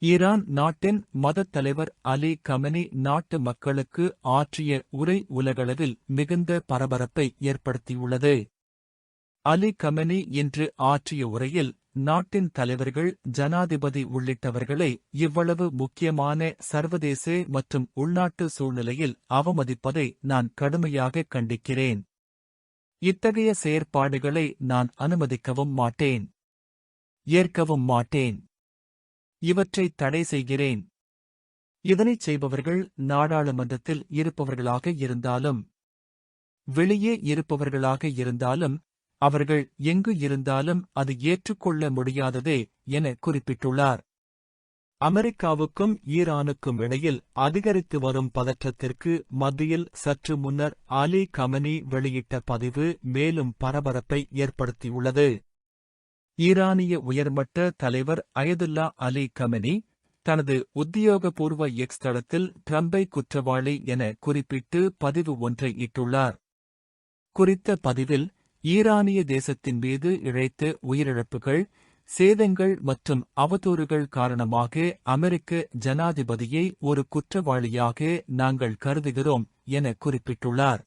Iran நாட்டின் மதத் தலைவர் அலி கமெனி நாட்டு மக்களுக்கு ஆற்றிய உரை உலகளவில் மிகுந்த பரபரப்பை ஏற்படுத்தியுள்ளது. அலி கமெனி இன்று ஆற்றிய உரையில் நாட்டின் தலைவர்கள், ஜனாதிபதி உள்ளிட்டவர்களை இவ்வளவு முக்கியமான சர்வதேச மற்றும் உள்நாட்டு சூழ்நிலையில் அவமதிப்பதை நான் கடுமையாக கண்டிக்கிறேன். இத்தகைய செயற்பாடுகளை நான் அனுமதிக்கவும் மாட்டேன், ஏற்கவும் மாட்டேன். இவற்றை தடை செய்கிறேன். இதனைச் செய்பவர்கள் நாடாளுமன்றத்தில் இருப்பவர்களாக இருந்தாலும், வெளியே இருப்பவர்களாக இருந்தாலும், அவர்கள் எங்கு இருந்தாலும் அது ஏற்றுக்கொள்ள முடியாததே என குறிப்பிட்டுள்ளார். அமெரிக்காவுக்கும் ஈரானுக்கும் இடையில் அதிகரித்து வரும் பதற்றத்திற்கு மத்தியில் சற்று முன்னர் அலி கமெனி வெளியிட்ட பதிவு மேலும் பரபரப்பை ஏற்படுத்தியுள்ளது. ஈரானிய உயர்மட்ட தலைவர் அயதுல்லா அலி கமெனி தனது உத்தியோகபூர்வ எக்ஸ் தளத்தில் ட்ரம்பை குற்றவாளி என குறிப்பிட்டு பதிவு ஒன்றை இட்டுள்ளார். குறித்த பதிவில் ஈரானிய தேசத்தின் மீது இழைத்த உயிரிழப்புகள், சேதங்கள் மற்றும் அவதூறுகள் காரணமாக அமெரிக்க ஜனாதிபதியை ஒரு குற்றவாளியாக நாங்கள் கருதுகிறோம் என குறிப்பிட்டுள்ளார்.